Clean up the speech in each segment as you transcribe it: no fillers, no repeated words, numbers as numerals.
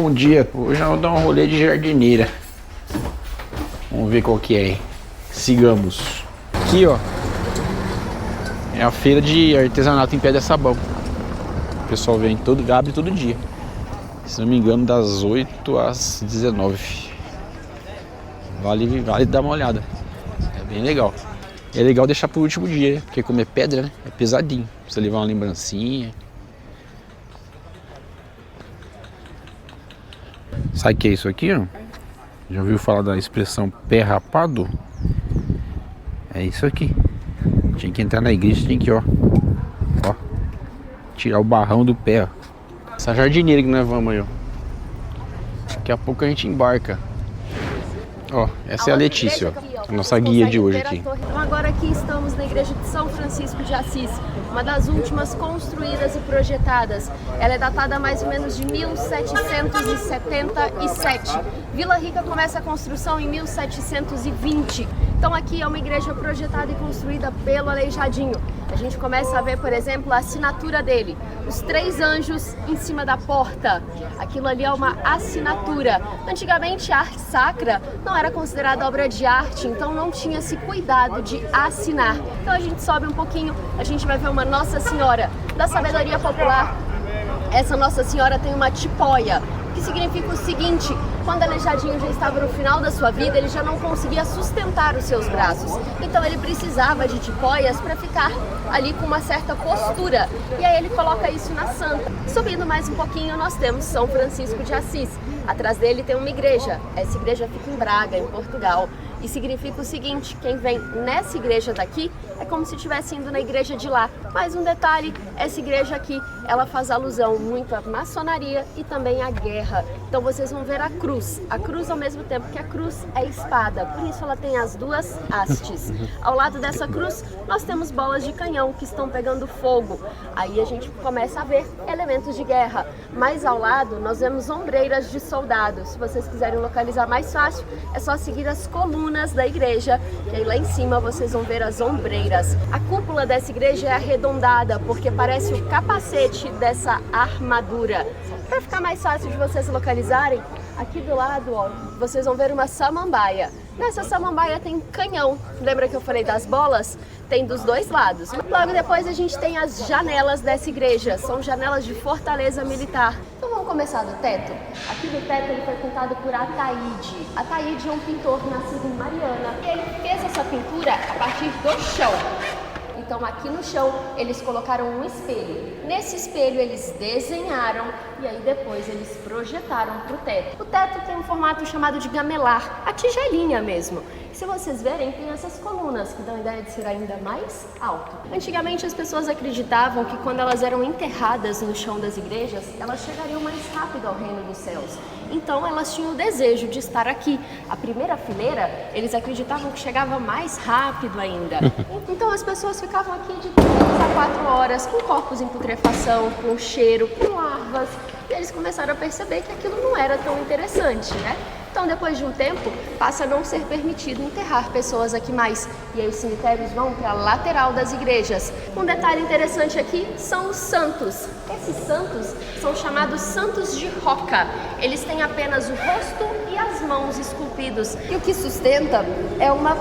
Bom dia, hoje eu vou dar um rolê de jardineira. Vamos ver qual que é. Sigamos. Aqui, ó, é a feira de artesanato em pedra sabão. O pessoal vem abre todo dia. Se não me engano, das 8 às 19. Vale dar uma olhada. É bem legal. É legal deixar pro último dia, porque como é pedra, né? É pesadinho. Precisa levar uma lembrancinha. Sabe o que é isso aqui, ó? Já ouviu falar da expressão pé rapado? É isso aqui. Tinha que entrar na igreja, tem que, ó, tirar o barrão do pé, ó. Essa jardineira que nós vamos aí, ó. Daqui a pouco a gente embarca. Ó, essa é a Letícia, ó, a nossa guia de hoje aqui. Então agora aqui estamos na igreja de São Francisco de Assis, uma das últimas construídas e projetadas. Ela é datada mais ou menos de 1777. Vila Rica começa a construção em 1720. Então aqui é uma igreja projetada e construída pelo Aleijadinho. A gente começa a ver, por exemplo, a assinatura dele. Os 3 anjos em cima da porta. Aquilo ali é uma assinatura. Antigamente a arte sacra não era considerada obra de arte, então não tinha esse cuidado de assinar. Então a gente sobe um pouquinho, a gente vai ver uma Nossa Senhora da Sabedoria Popular. Essa Nossa Senhora tem uma tipóia, que significa o seguinte: quando Aleijadinho já estava no final da sua vida, ele já não conseguia sustentar os seus braços. Então ele precisava de tipóias para ficar ali com uma certa postura. E aí ele coloca isso na santa. Subindo mais um pouquinho, nós temos São Francisco de Assis. Atrás dele tem uma igreja. Essa igreja fica em Braga, em Portugal. E significa o seguinte: quem vem nessa igreja daqui é como se estivesse indo na igreja de lá. Mais um detalhe, essa igreja aqui, ela faz alusão muito à maçonaria e também à guerra. Então vocês vão ver a cruz. A cruz ao mesmo tempo que a cruz é espada, por isso ela tem as duas hastes. Ao lado dessa cruz, nós temos bolas de canhão que estão pegando fogo. Aí a gente começa a ver elementos de guerra. Mais ao lado, nós vemos ombreiras de soldados. Se vocês quiserem localizar mais fácil, é só seguir as colunas da igreja, e aí lá em cima vocês vão ver as ombreiras. A cúpula dessa igreja é arredondada, porque parece o capacete dessa armadura. Para ficar mais fácil de vocês localizarem, aqui do lado, ó, vocês vão ver uma samambaia. Nessa samambaia tem canhão. Lembra que eu falei das bolas? Tem dos dois lados. Logo depois a gente tem as janelas dessa igreja. São janelas de fortaleza militar. Então vamos começar do teto. Aqui do teto ele foi pintado por Ataíde. Ataíde é um pintor nascido em Mariana. Ele fez essa pintura a partir do chão. Então aqui no chão eles colocaram um espelho. Nesse espelho eles desenharam e aí depois eles projetaram para o teto. O teto tem um formato chamado de gamelar, a tigelinha mesmo. Se vocês verem, tem essas colunas que dão a ideia de ser ainda mais alto. Antigamente as pessoas acreditavam que quando elas eram enterradas no chão das igrejas, elas chegariam mais rápido ao reino dos céus. Então elas tinham o desejo de estar aqui. A primeira fileira, eles acreditavam que chegava mais rápido ainda. Então as pessoas ficavam aqui de 3 a 4 horas, com corpos em putrefação, com cheiro, com larvas. E eles começaram a perceber que aquilo não era tão interessante, né? Então, depois de um tempo, passa a não ser permitido enterrar pessoas aqui mais. E aí os cemitérios vão para a lateral das igrejas. Um detalhe interessante aqui são os santos. Esses santos são chamados santos de roca. Eles têm apenas o rosto e as mãos esculpidos. E o que sustenta é uma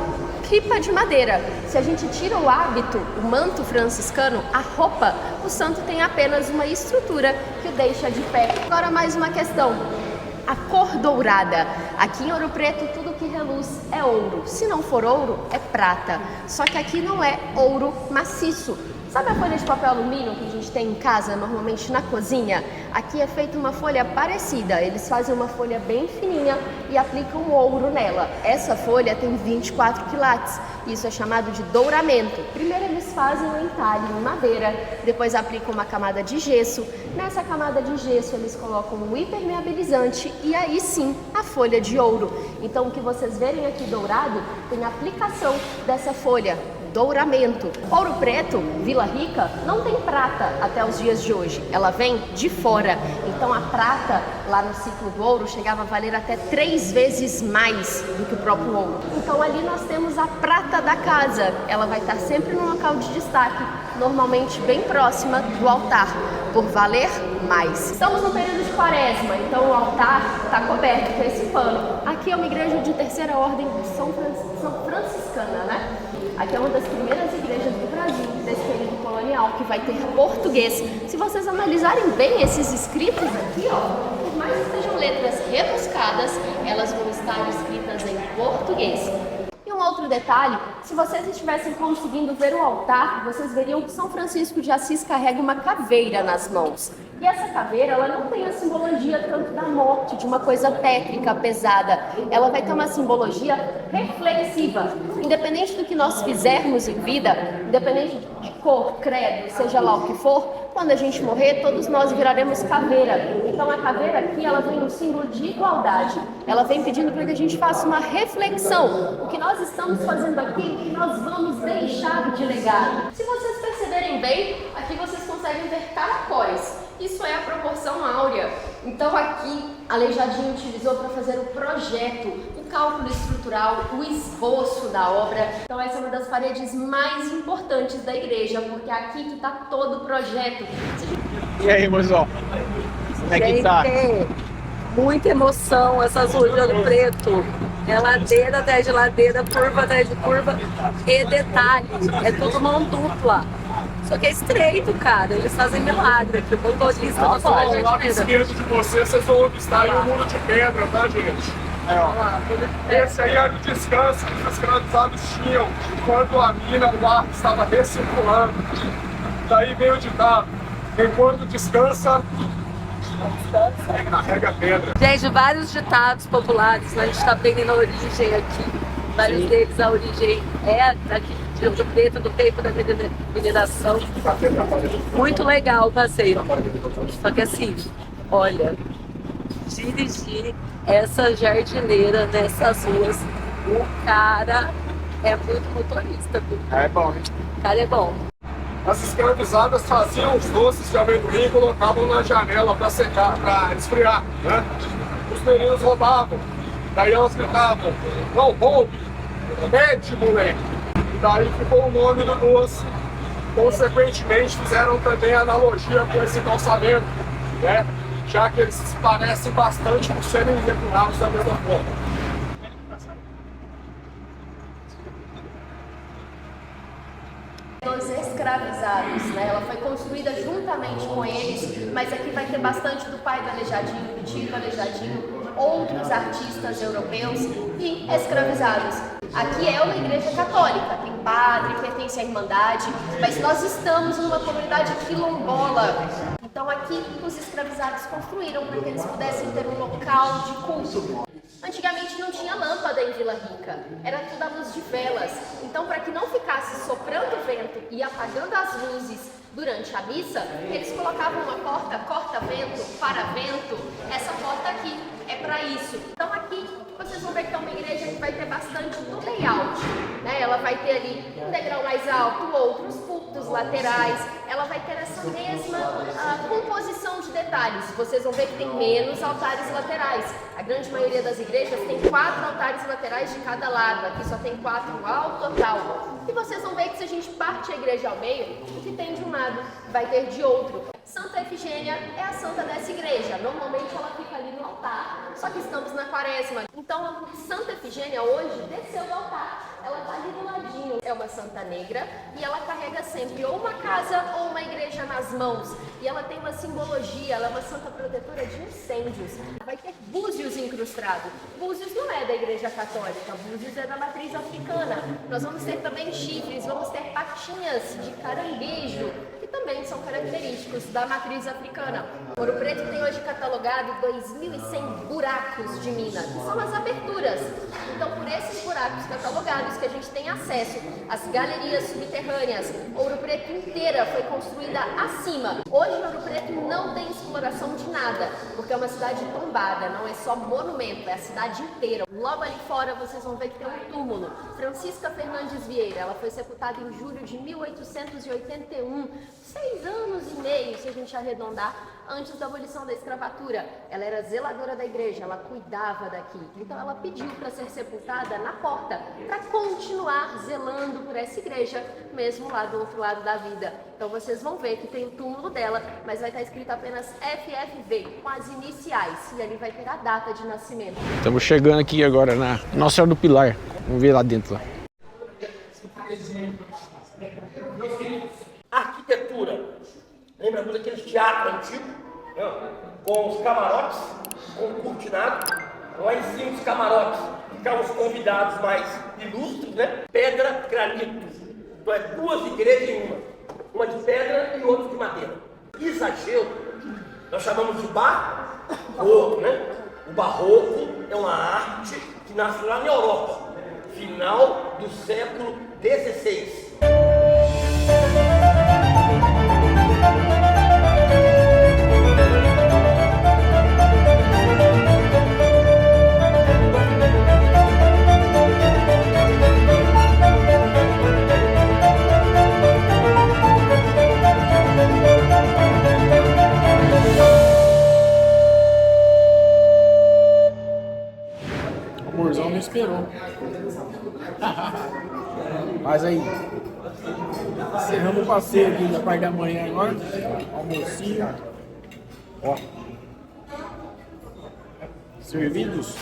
ripa de madeira. Se a gente tira o hábito, o manto franciscano, a roupa, o santo tem apenas uma estrutura que o deixa de pé. Agora mais uma questão. A cor dourada. Aqui em Ouro Preto, tudo que reluz é ouro. Se não for ouro, é prata. Só que aqui não é ouro maciço. Sabe a folha de papel alumínio que a gente tem em casa, normalmente na cozinha? Aqui é feita uma folha parecida. Eles fazem uma folha bem fininha e aplicam ouro nela. Essa folha tem 24 quilates. Isso é chamado de douramento. Primeiro eles fazem o entalhe em madeira, depois aplicam uma camada de gesso. Nessa camada de gesso eles colocam um impermeabilizante e aí sim a folha de ouro. Então o que vocês verem aqui dourado tem a aplicação dessa folha. Douramento. Ouro Preto, Vila Rica, não tem prata até os dias de hoje. Ela vem de fora. Então a prata, lá no ciclo do ouro, chegava a valer até 3 vezes mais do que o próprio ouro. Então ali nós temos a prata da casa. Ela vai estar sempre num local de destaque, normalmente bem próxima do altar. Por valer mais. Estamos no período de quaresma, então o altar está coberto com esse pano. Aqui é uma igreja de terceira ordem São Franciscana, né? Aqui é uma das primeiras igrejas do Brasil, desse período colonial, que vai ter português. Se vocês analisarem bem esses escritos aqui, ó, por mais que sejam letras rebuscadas, elas vão estar escritas em português. E um outro detalhe, se vocês estivessem conseguindo ver o altar, vocês veriam que São Francisco de Assis carrega uma caveira nas mãos. E essa caveira, ela não tem a simbologia tanto da morte, de uma coisa tétrica, pesada. Ela vai ter uma simbologia reflexiva. Independente do que nós fizermos em vida, independente de cor, credo, seja lá o que for, quando a gente morrer, todos nós viraremos caveira. Então a caveira aqui, ela vem no símbolo de igualdade. Ela vem pedindo para que a gente faça uma reflexão. O que nós estamos fazendo aqui, o que nós vamos deixar de legado. Se vocês perceberem bem, aqui vocês conseguem ver caracóis. Isso é a proporção áurea. Então aqui, Aleijadinho utilizou para fazer o projeto, o cálculo estrutural, o esboço da obra. Então essa é uma das paredes mais importantes da igreja, porque é aqui que está todo o projeto. E aí, mozão? Como é que tá? Muita emoção, essas ruas de Ouro Preto. É ladeira atrás de ladeira, curva atrás de curva. E detalhe, é tudo mão dupla. Só que é estreito, cara. Eles fazem milagre. Que o motorista não pode. Do lado esquerdo de vocês vão avistar aí um muro de pedra, tá, gente? Esse aí era o descanso que os escravizados tinham enquanto a mina, o barco estava recirculando. Daí veio o ditado: enquanto descansa, carrega pedra. Gente, vários ditados populares, a gente está aprendendo a origem aqui. Vários deles, a origem é daqui de Ouro Preto, do tempo da mineração. Muito legal o passeio. Só que assim, olha, dirigir essa jardineira nessas ruas, o cara é muito motorista, viu? É bom, hein? O cara é bom. As escravizadas faziam os doces de amendoim e colocavam na janela para secar, para esfriar, né? Os meninos roubavam. Daí elas gritavam: não roube, pede, moleque. E daí ficou o nome do doce. Consequentemente, fizeram também analogia com esse calçamento, né? Já que eles se parecem bastante por serem irregulares da mesma forma. Dos escravizados, né? Ela foi construída juntamente com eles, mas aqui vai ter bastante do pai do Aleijadinho, do tio do Aleijadinho, outros artistas europeus e escravizados. Aqui é uma igreja católica, tem padre, pertence à Irmandade, mas nós estamos numa comunidade quilombola. Então aqui os escravizados construíram para que eles pudessem ter um local de culto. Antigamente não tinha lâmpada em Vila Rica, era tudo à luz de velas. Então, para que não ficasse soprando vento e apagando as luzes durante a missa, eles colocavam uma porta corta-vento, para-vento. Essa porta aqui é para isso. Então aqui vocês vão ver que é uma igreja que vai ter bastante do layout, né? Ela vai ter ali um degrau mais alto, outros púlpitos laterais. Ela vai ter essa mesma composição de detalhes. Vocês vão ver que tem menos altares laterais. A grande maioria das igrejas tem 4 altares laterais de cada lado. Aqui só tem 4 ao total. E vocês vão ver que se a gente parte a igreja ao meio, o que tem de um lado vai ter de outro. Santa Efigênia é a santa dessa igreja. Normalmente ela fica ali no altar, só que estamos na quaresma. Então, Santa Efigênia hoje desceu do altar. Ela está ali do ladinho. É uma santa negra e ela carrega sempre ou uma casa ou uma igreja nas mãos. E ela tem uma simbologia, ela é uma santa protetora de incêndios. Vai ter búzios incrustados. Búzios não é da igreja católica, búzios é da matriz africana. Nós vamos ter também chifres, vamos ter patinhas de caranguejo, que também são característicos da matriz africana. Ouro Preto tem hoje catalogado 2.100 buracos de mina, que são as aberturas. Então, por esses buracos catalogados que a gente tem acesso às galerias subterrâneas. Ouro Preto inteira foi construída acima. Hoje, Ouro Preto não tem exploração de nada, porque é uma cidade tombada, não é só monumento, é a cidade inteira. Logo ali fora, vocês vão ver que tem um túmulo. Francisca Fernandes Vieira, ela foi sepultada em julho de 1881. 6 anos e meio, se a gente arredondar, antes da abolição da escravatura. Ela era zeladora da igreja, ela cuidava daqui. Então ela pediu para ser sepultada na porta, para continuar zelando por essa igreja, mesmo lá do outro lado da vida. Então vocês vão ver que tem o túmulo dela, mas vai estar escrito apenas FFV, com as iniciais, e ali vai ter a data de nascimento. Estamos chegando aqui agora na Nossa Senhora do Pilar. Vamos ver lá dentro lá. Arquitetura. Lembra muito daquele teatro antigo, né? Com os camarotes, com o cortinado. Lá em cima dos camarotes ficavam os convidados mais ilustres, né? Pedra, granito. Então é 2 igrejas em uma. Uma de pedra e outra de madeira. Exagero, nós chamamos de barroco, né? O barroco é uma arte que nasce lá na Europa, final do século XVI. O amorzão me esperou. Mas aí, encerramos o passeio aqui da parte da manhã agora. Almocinho. Ó. Servidos.